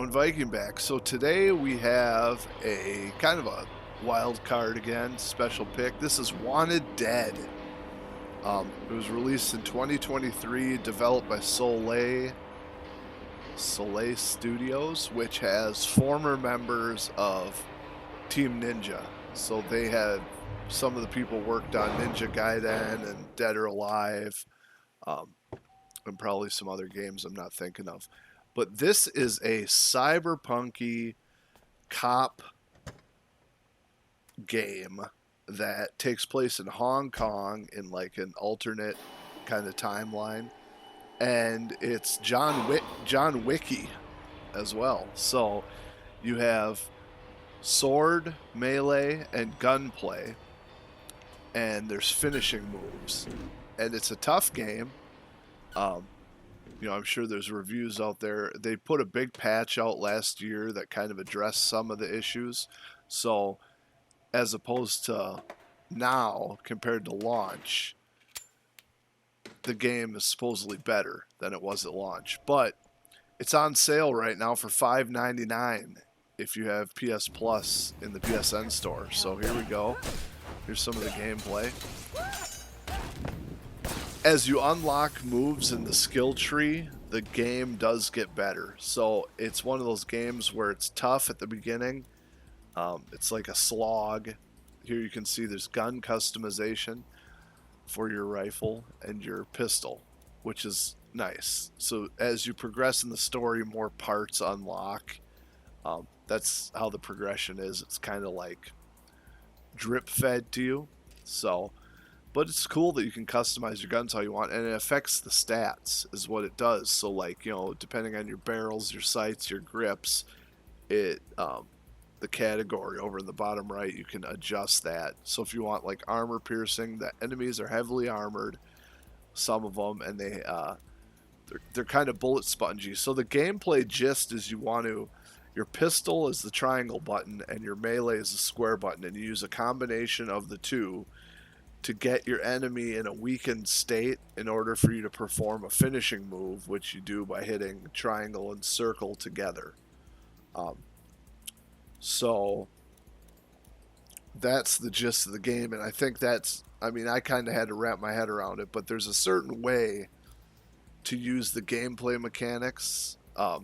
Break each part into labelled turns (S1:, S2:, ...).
S1: and Viking back. So today we have a kind of a wild card again, special pick. This is Wanted Dead. It was released in 2023, developed by Soleil Studios, which has former members of Team Ninja. So they had some of the people worked on Ninja Gaiden and Dead or Alive, and probably some other games I'm not thinking of. But this is a cyberpunky cop game that takes place in Hong Kong in like an alternate kind of timeline, and it's John Wicky as well. So you have sword, melee, and gunplay, and there's finishing moves, and it's a tough game. I'm sure there's reviews out there. They put a big patch out last year that kind of addressed some of the issues. So, as opposed to now, compared to launch, the game is supposedly better than it was at launch. But it's on sale right now for $5.99 if you have PS Plus in the PSN store. So here we go. Here's some of the gameplay. As you unlock moves in the skill tree, the game does get better. So it's one of those games where it's tough at the beginning. It's like a slog. Here you can see there's gun customization for your rifle and your pistol, which is nice. So as you progress in the story, more parts unlock. That's how the progression is. It's kind of like drip fed to you. But it's cool that you can customize your guns how you want, and it affects the stats is what it does. So like, depending on your barrels, your sights, your grips, the category over in the bottom right, you can adjust that. So if you want like armor piercing, the enemies are heavily armored, some of them, and they're kind of bullet spongy. So the gameplay gist is your pistol is the triangle button and your melee is the square button, and you use a combination of the two to get your enemy in a weakened state in order for you to perform a finishing move, which you do by hitting triangle and circle together. So that's the gist of the game, and I think I kind of had to wrap my head around it, but there's a certain way to use the gameplay mechanics to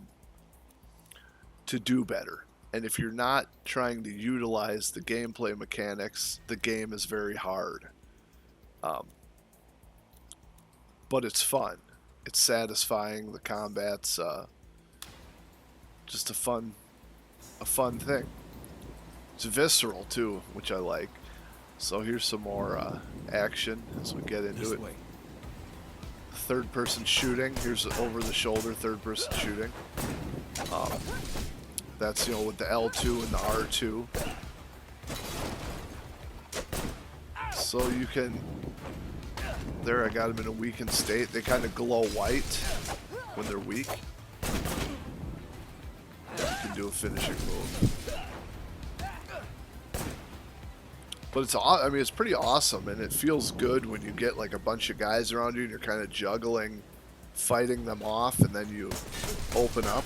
S1: do better. And if you're not trying to utilize the gameplay mechanics, the game is very hard. But it's fun. It's satisfying. The combat's just a fun thing. It's visceral too, which I like. So here's some more action as we get into it. Third person shooting. Here's over the shoulder third person shooting. That's with the L2 and the R2. So you can. There, I got them in a weakened state. They kind of glow white when they're weak. And you can do a finishing move. But it's pretty awesome, and it feels good when you get like a bunch of guys around you and you're kind of juggling, fighting them off, and then you open up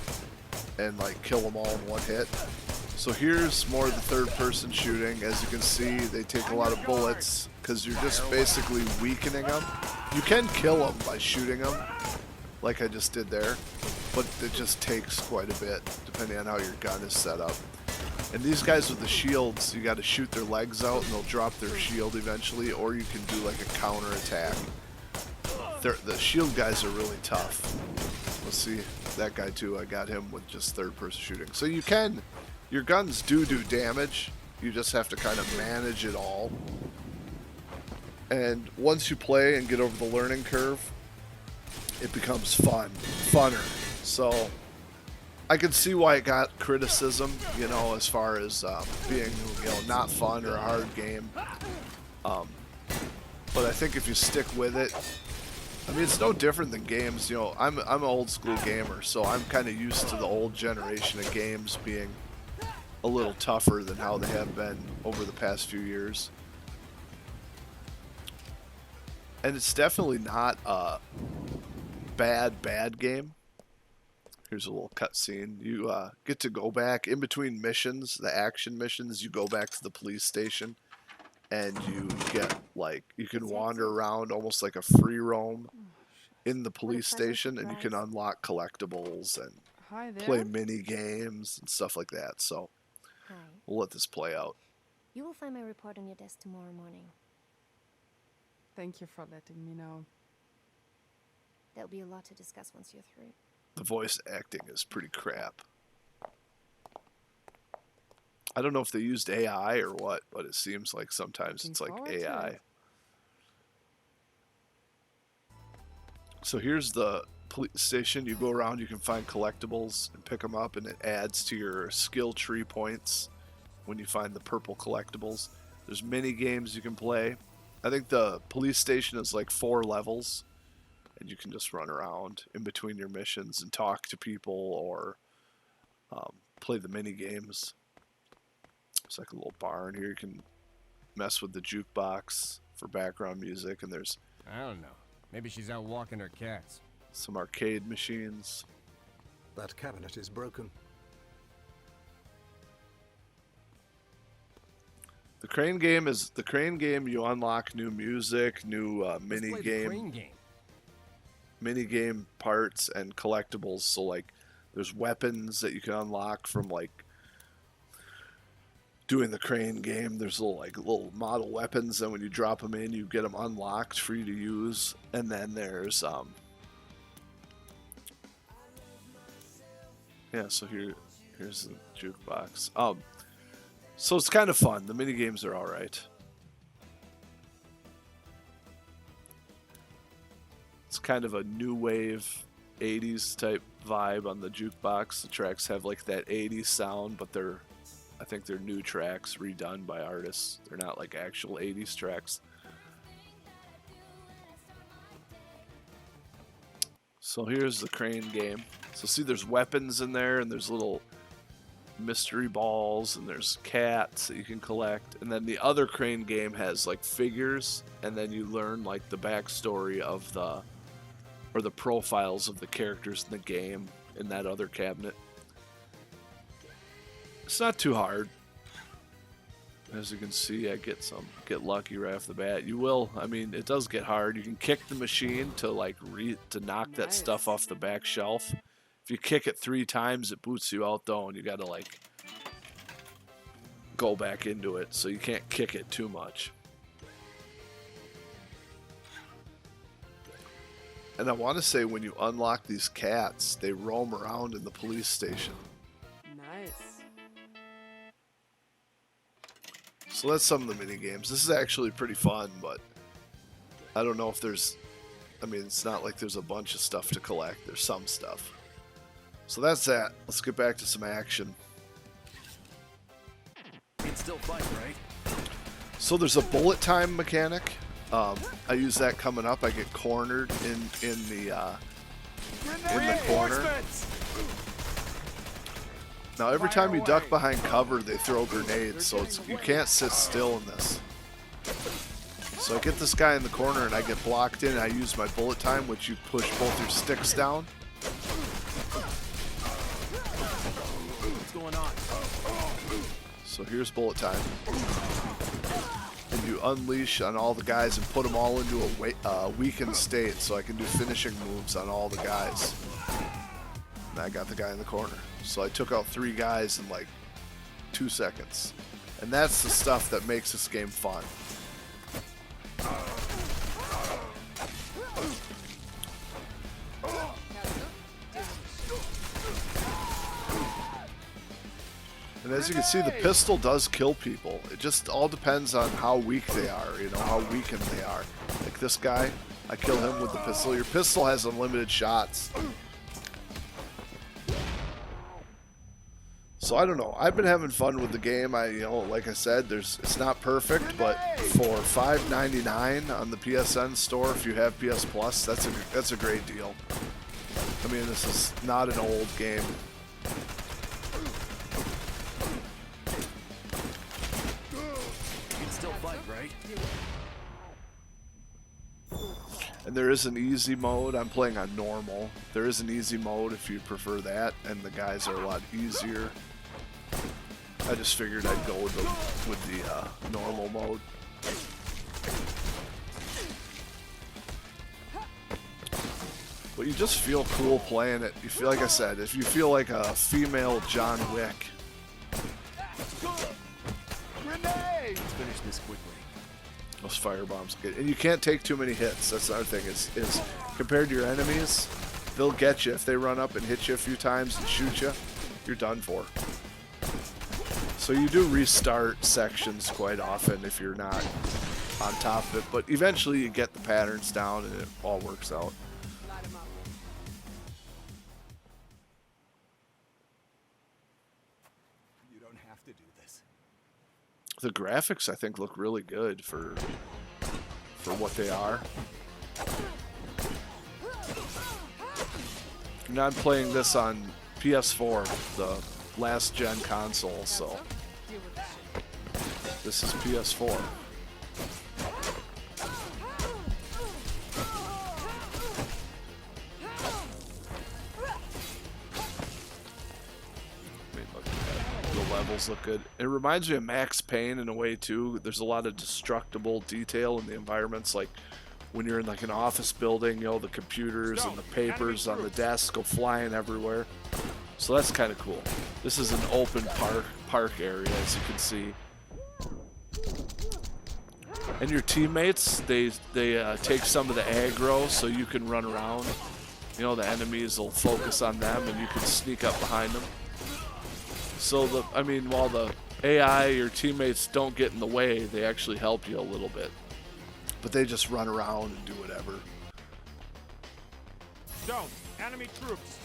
S1: and like kill them all in one hit. So here's more of the third person shooting. As you can see, they take a lot of bullets because you're just basically weakening them. You can kill them by shooting them, like I just did there, but it just takes quite a bit depending on how your gun is set up. And these guys with the shields, you got to shoot their legs out and they'll drop their shield eventually, or you can do like a counter attack. The shield guys are really tough. Let's see, that guy too, I got him with just third person shooting. So your guns do damage, you just have to kind of manage it all. And once you play and get over the learning curve, it becomes funner. So I can see why it got criticism, as far as being, not fun or a hard game. But I think if you stick with it, it's no different than games. I'm an old school gamer, so I'm kind of used to the old generation of games being a little tougher than how they have been over the past few years. And it's definitely not a bad game. Here's a little cutscene. You get to go back in between missions, the action missions. You go back to the police station, and you get like you can wander around almost like a free roam in the police station, and you can unlock collectibles and play mini games and stuff like that. So we'll let this play out.
S2: You will find my report on your desk tomorrow morning.
S3: Thank you for letting me know.
S2: There'll be a lot to discuss once you're through.
S1: The voice acting is pretty crap. I don't know if they used AI or what, but it seems like sometimes it's like AI. So here's the police station. You go around, you can find collectibles and pick them up, and it adds to your skill tree points when you find the purple collectibles. There's mini games you can play. I think the police station is like 4 levels, and you can just run around in between your missions and talk to people or play the mini games. It's like a little barn here. You can mess with the jukebox for background music, and there's
S4: I don't know. Maybe she's out walking her cats.
S1: some arcade machines.
S5: That cabinet is broken.
S1: The crane game is the crane game. You unlock new music, new mini game parts and collectibles. So like, there's weapons that you can unlock from like doing the crane game. There's little model weapons, and when you drop them in, you get them unlocked for you to use. And then there's yeah. So here's the jukebox. So it's kind of fun. The mini games are all right. It's kind of a new wave 80s type vibe on the jukebox. The tracks have like that 80s sound, but I think they're new tracks redone by artists. They're not like actual 80s tracks. So here's the crane game. So see, there's weapons in there, and there's little mystery balls, and there's cats that you can collect. And then the other crane game has like figures, and then you learn like the backstory of the profiles of the characters in the game in that other cabinet. It's not too hard. As you can see, I get lucky right off the bat. You will, I mean, it does get hard. You can kick the machine to like to knock that stuff off the back shelf. If you kick it 3 times, it boots you out though, and you gotta like go back into it, so you can't kick it too much. And I want to say, when you unlock these cats, they roam around in the police station.
S3: Nice.
S1: So that's some of the mini games. This is actually pretty fun, but I don't know if there's, I mean, it's not like there's a bunch of stuff to collect. There's some stuff. So that's that. Let's get back to some action.
S5: It's still fight, right?
S1: So there's a bullet time mechanic. I use that coming up. I get cornered in the corner. Now every time you duck behind cover, they throw grenades, so you can't sit still in this. So I get this guy in the corner, and I get blocked in, and I use my bullet time, which you push both your sticks down.
S5: What's going on?
S1: So here's bullet time. And you unleash on all the guys and put them all into a weakened state, so I can do finishing moves on all the guys. And I got the guy in the corner. So I took out 3 guys in like 2 seconds. And that's the stuff that makes this game fun. And as you can see, the pistol does kill people. It just all depends on how weak they are, you know, how weakened they are. Like this guy, I kill him with the pistol. Your pistol has unlimited shots. So I don't know. I've been having fun with the game. Like I said, it's not perfect, but for $5.99 on the PSN store, if you have PS Plus, that's a great deal. I mean, this is not an old game.
S5: Still fight, right?
S1: And there is an easy mode. I'm playing on normal. There is an easy mode if you prefer that, and the guys are a lot easier. I just figured I'd go with the normal mode. But you just feel cool playing it. You feel, like I said, if you feel like a female John Wick.
S5: Let's finish this quickly.
S1: Those firebombs get, and you can't take too many hits. That's another thing. Is compared to your enemies, they'll get you if they run up and hit you a few times and shoot you. You're done for. So you do restart sections quite often if you're not on top of it, but eventually you get the patterns down and it all works out.
S5: You don't have to do this.
S1: The graphics, I think, look really good for what they are. And I'm playing this on PS4, the last gen console, so this is PS4. Levels look good. It reminds me of Max Payne in a way too. There's a lot of destructible detail in the environments, like when you're in like an office building, you know, the computers and the papers on the desk go flying everywhere. So that's kind of cool. This is an open park area, as you can see. And your teammates, they take some of the aggro, so you can run around. You know, the enemies will focus on them, and you can sneak up behind them. So while the AI, your teammates don't get in the way, they actually help you a little bit. But they just run around and do whatever.
S4: Don't! Enemy troops!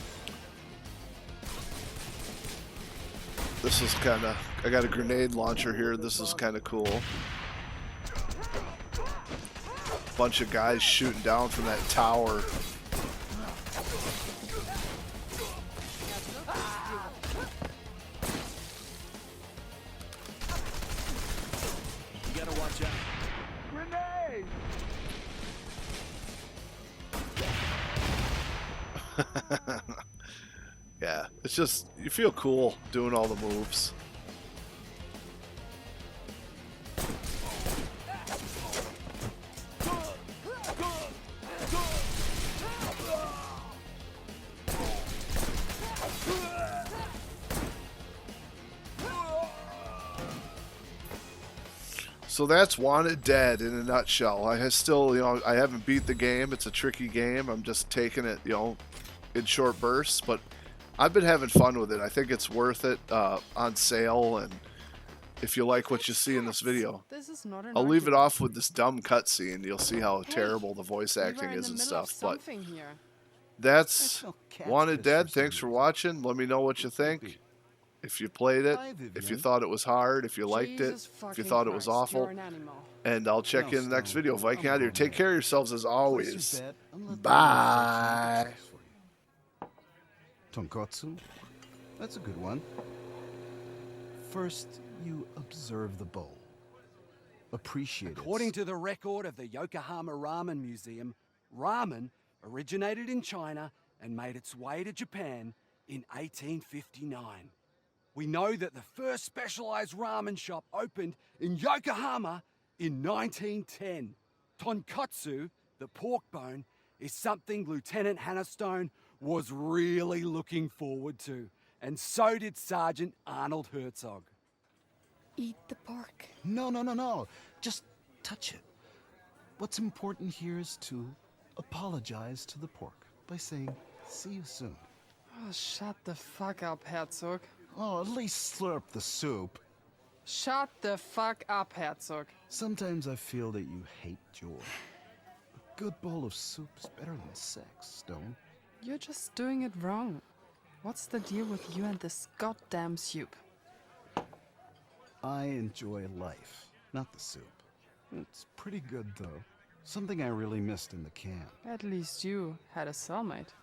S1: This is kinda, I got a grenade launcher here, this is kinda cool. Bunch of guys shooting down from that tower.
S5: You gotta watch out.
S4: Grenade!
S1: Yeah, it's just, you feel cool doing all the moves. So that's Wanted Dead in a nutshell. I haven't beat the game. It's a tricky game. I'm just taking it, in short bursts, but I've been having fun with it. I think it's worth it on sale, and if you like what you see in this video,
S3: This is not an
S1: I'll leave it
S3: argument.
S1: off with this dumb cutscene. You'll see how terrible the voice
S3: We were
S1: acting
S3: in
S1: is
S3: the
S1: and
S3: middle of
S1: stuff. But
S3: something here.
S1: that's
S5: Well, cats
S1: Wanted
S5: piss
S1: Dead.
S5: for some
S1: Thanks for
S5: reason.
S1: watching. Let me know what you think. If you played it,
S5: Hi,
S1: if you
S5: Vivian.
S1: thought it was hard, if you liked it,
S3: Jesus
S1: if you
S3: fucking
S1: thought it was
S3: Christ,
S1: awful.
S3: You're an animal.
S1: And I'll check you in the next
S5: Stone.
S1: video. Viking out
S5: I'm
S1: here.
S5: home
S1: Take
S5: now.
S1: care of yourselves as
S5: Place
S1: always.
S5: your bet and let the
S1: Bye.
S5: reflection make a choice for you. Tonkotsu? That's a good one. First, you observe the bowl. Appreciate it.
S6: According to the record of the Yokohama Ramen Museum, ramen originated in China and made its way to Japan in 1859. We know that the first specialized ramen shop opened in Yokohama in 1910. Tonkotsu, the pork bone, is something Lieutenant Hannah Stone was really looking forward to, and so did Sergeant Arnold Herzog.
S2: Eat the pork.
S5: No. Just touch it. What's important here is to apologize to the pork by saying, see you soon.
S3: Oh, shut the fuck up, Herzog.
S5: Oh, at least slurp the soup.
S3: Shut the fuck up, Herzog.
S5: Sometimes I feel that you hate joy. A good bowl of soup is better than sex, Stone.
S3: You're just doing it wrong. What's the deal with you and this goddamn soup?
S5: I enjoy life, not the soup. It's pretty good, though. Something I really missed in the can.
S3: At least you had a cellmate.